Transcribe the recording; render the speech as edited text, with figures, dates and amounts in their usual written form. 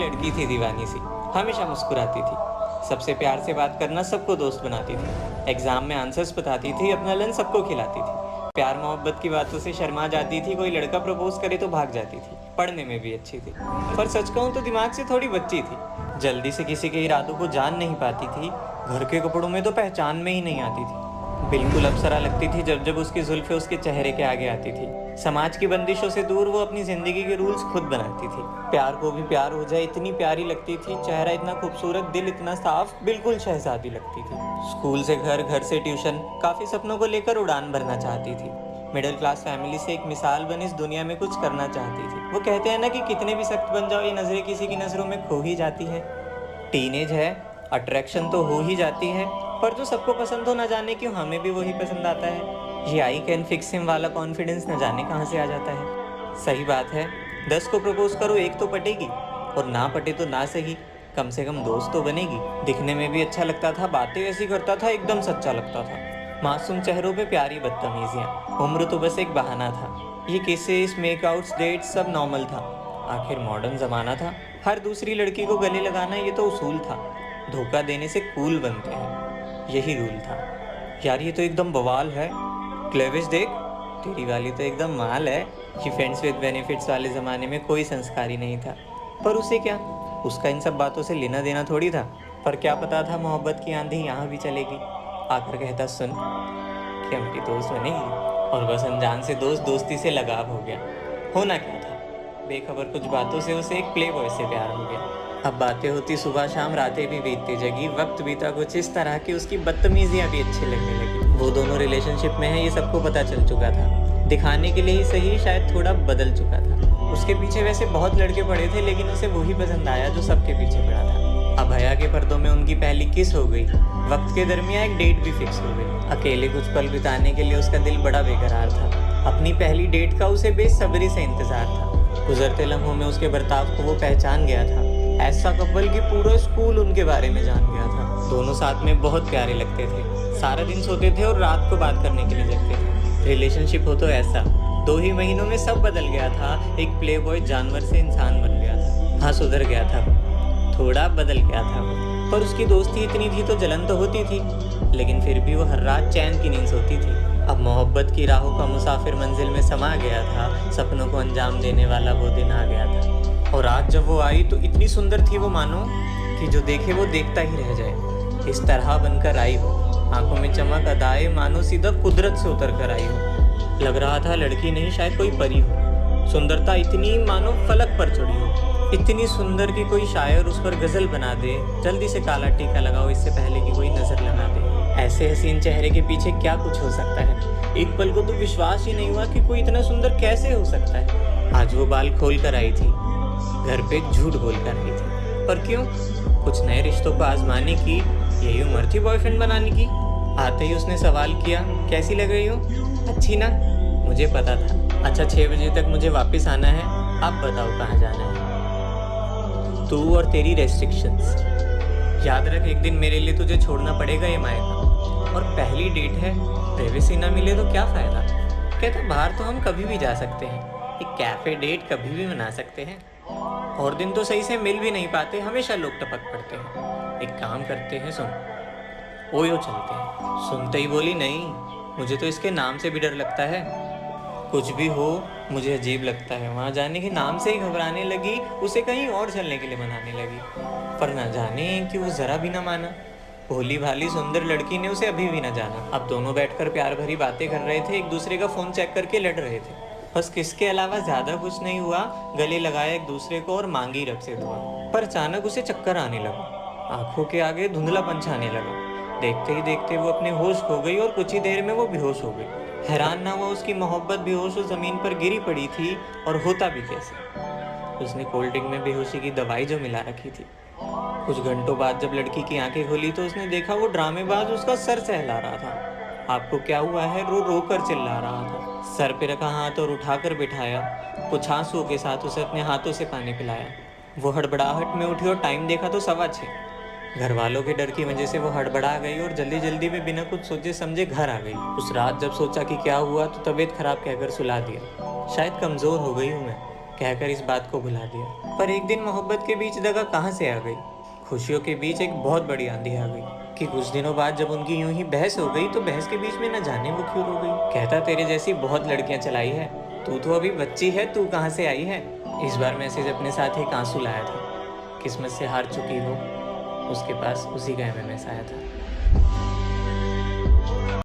लड़की थी दीवानी सी, हमेशा मुस्कुराती थी, सबसे प्यार से बात करना, सबको दोस्त बनाती थी, एग्जाम में आंसर्स बताती थी, अपना लंच सबको खिलाती थी, प्यार मोहब्बत की बातों से शर्मा जाती थी, कोई लड़का प्रपोज करे तो भाग जाती थी, पढ़ने में भी अच्छी थी, पर सच कहूँ तो दिमाग से थोड़ी बच्ची थी, जल्दी से किसी के इरादों को जान नहीं पाती थी, घर के कपड़ों में तो पहचान में ही नहीं आती थी, बिल्कुल अप्सरा लगती थी जब जब उसकी जुल्फें उसके चेहरे के आगे आती थी। समाज की बंदिशों से दूर वो अपनी जिंदगी के रूल्स खुद बनाती थी। प्यार को भी प्यार हो जाए इतनी प्यारी लगती थी, चेहरा इतना खूबसूरत, दिल इतना साफ, बिल्कुल शहजादी लगती थी। स्कूल से घर, घर से ट्यूशन, काफी सपनों को लेकर उड़ान भरना चाहती थी। मिडिल क्लास फैमिली से एक मिसाल बन इस दुनिया में कुछ करना चाहती थी। वो कहते हैं ना कि कितने भी सख्त बन जाओ, ये नजरें किसी की नजरों में खो ही जाती है। टीनेज है, अट्रैक्शन तो हो ही जाती है, पर जो सबको पसंद हो, ना जाने क्यों हमें भी वही पसंद आता है। ये आई कैन फिक्स हिम वाला कॉन्फिडेंस न जाने कहाँ से आ जाता है। सही बात है, 10 को प्रपोज करो, एक तो पटेगी, और ना पटे तो ना सही, कम से कम दोस्त तो बनेगी। दिखने में भी अच्छा लगता था, बातें ऐसी करता था, एकदम सच्चा लगता था। मासूम चेहरों पे प्यारी बदतमीजियाँ, उम्र तो बस एक बहाना था। ये किसेस, मेकआउट्स, डेट्स सब नॉर्मल था। आखिर मॉडर्न जमाना था, हर दूसरी लड़की को गले लगाना ये तो उसूल था। धोखा देने से कूल बनते हैं, यही रूल था। यार ये तो एकदम बवाल है, क्लेविश देख, तेरी वाली तो एकदम माल है। कि फ्रेंड्स विद बेनिफिट्स वाले ज़माने में कोई संस्कारी नहीं था, पर उसे क्या, उसका इन सब बातों से लेना देना थोड़ी था। पर क्या पता था मोहब्बत की आंधी यहाँ भी चलेगी। आकर कहता, सुन, क्या मेरी दोस्त बनेगी? और बस अनजान से दोस्त, दोस्ती से लगाव हो गया। होना क्या था, बेखबर कुछ बातों से उसे एक प्ले बॉय से प्यार हो गया। अब बातें होती सुबह शाम, रातें भी बीतती जगी, वक्त बीता कुछ इस तरह की उसकी बदतमीजियां भी अच्छी लगने लगी। वो दोनों रिलेशनशिप में है, ये सबको पता चल चुका था। दिखाने के लिए ही सही, शायद थोड़ा बदल चुका था। उसके पीछे वैसे बहुत लड़के पड़े थे, लेकिन उसे वही पसंद आया जो सबके पीछे पड़ा था। अब हया के पर्दों में उनकी पहली किस हो गई, वक्त के दरमियान एक डेट भी फिक्स हो गई। अकेले कुछ पल बिताने के लिए उसका दिल बड़ा बेकरार था। अपनी पहली डेट का उसे बेसब्री से इंतजार था। गुजरते लम्हों में उसके बर्ताव को वो पहचान गया था। ऐसा कपल कि पूरा स्कूल उनके बारे में जान गया था। दोनों साथ में बहुत प्यारे लगते थे, सारा दिन सोते थे और रात को बात करने के लिए जगते थे। रिलेशनशिप हो तो ऐसा, 2 ही महीनों में सब बदल गया था। एक प्ले बॉय जानवर से इंसान बन गया था। हाँ, सुधर गया था, थोड़ा बदल गया था, पर उसकी दोस्ती इतनी थी तो जलन तो होती थी, लेकिन फिर भी वो हर रात चैन की नींद सोती थी। अब मोहब्बत की राहों का मुसाफिर मंजिल में समा गया था। सपनों को अंजाम देने वाला वो दिन आ गया था। और आज जब वो आई तो इतनी सुंदर थी वो, मानो कि जो देखे वो देखता ही रह जाए। इस तरह बनकर आई हो, आंखों में चमक अदाए, मानो सीधा कुदरत से उतर कर आई हो। लग रहा था लड़की नहीं, शायद कोई परी हो। सुंदरता इतनी मानो फलक पर चढ़ी हो, इतनी सुंदर कि कोई शायर उस पर गजल बना दे। जल्दी से काला टीका लगाओ इससे पहले कि कोई नजर लगा दे। ऐसे हसीन चेहरे के पीछे क्या कुछ हो सकता है। एक पल को तो विश्वास ही नहीं हुआ कि कोई इतना सुंदर कैसे हो सकता है। आज वो बाल खोल कर आई थी, घर पे झूठ बोल कर आई थी, पर क्यों? कुछ नए रिश्तों को आजमाने की यही उम्र थी बॉयफ्रेंड बनाने की। आते ही उसने सवाल किया, कैसी लग रही हो? अच्छी ना? मुझे पता था। अच्छा, 6 बजे तक मुझे वापस आना है, अब बताओ कहाँ जाना है? तू और तेरी रेस्ट्रिक्शंस। याद रख, एक दिन मेरे लिए तुझे छोड़ना पड़ेगा ये मायका। और पहली डेट है, प्राइवेसी ना मिले तो क्या फ़ायदा? कहता, बाहर तो हम कभी भी जा सकते हैं, एक कैफ़े डेट कभी भी मना सकते हैं। और दिन तो सही से मिल भी नहीं पाते, हमेशा लोग टपक पड़ते हैं। एक काम करते हैं, सुन, ओयो चलते हैं। सुनते ही बोली, नहीं, मुझे तो इसके नाम से भी डर लगता है। कुछ भी हो, मुझे अजीब लगता है। वहाँ जाने के नाम से ही घबराने लगी, उसे कहीं और चलने के लिए मनाने लगी। पर ना जाने कि वो ज़रा भी ना माना। भोली भाली सुंदर लड़की ने उसे अभी भी ना जाना। अब दोनों बैठकर प्यार भरी बातें कर रहे थे, एक दूसरे का फ़ोन चेक करके लड़ रहे थे। बस किसके अलावा ज़्यादा कुछ नहीं हुआ। गले लगाया एक दूसरे को और मांगी रब से दुआ। पर अचानक उसे चक्कर आने लगा, आंखों के आगे धुंधलापन छाने लगा। देखते ही देखते वो अपने होश खो गई और कुछ ही देर में वो बेहोश हो गई। हैरान ना हुआ उसकी मोहब्बत बेहोश हो ज़मीन पर गिरी पड़ी थी, और होता भी कैसे। उसने कोल्ड ड्रिंक में बेहोशी की दवाई जो मिला रखी थी। कुछ घंटों बाद जब लड़की की आंखें खोली तो उसने देखा वो ड्रामेबाज उसका सर सहला रहा था। आपको क्या हुआ है? रो रो कर चिल्ला रहा था। सर पे रखा हाथ और उठाकर बिठाया। कुछ आंसुओं के साथ उसे अपने हाथों से पानी पिलाया। वो हड़बड़ाहट में उठी और टाइम देखा तो 6:15। घर वालों के डर की वजह से वो हड़बड़ा गई और जल्दी जल्दी में बिना कुछ सोचे समझे घर आ गई। उस रात जब सोचा कि क्या हुआ तो तबीयत खराब कहकर सुला दिया। शायद कमज़ोर हो गई हूँ मैं, कहकर इस बात को भुला दिया। पर एक दिन मोहब्बत के बीच दगा कहाँ से आ गई। खुशियों के बीच एक बहुत बड़ी आंधी आ गई कि कुछ दिनों बाद जब उनकी यूं ही बहस हो गई तो बहस के बीच में न जाने वो क्यों रो गई। कहता तेरे जैसी बहुत लड़कियां चलाई है, तू तो अभी बच्ची है, तू कहाँ से आई है। इस बार मैसेज अपने साथ एक आंसू लाया था। किस्मत से हार चुकी वो, उसके पास उसी का MMS आया था।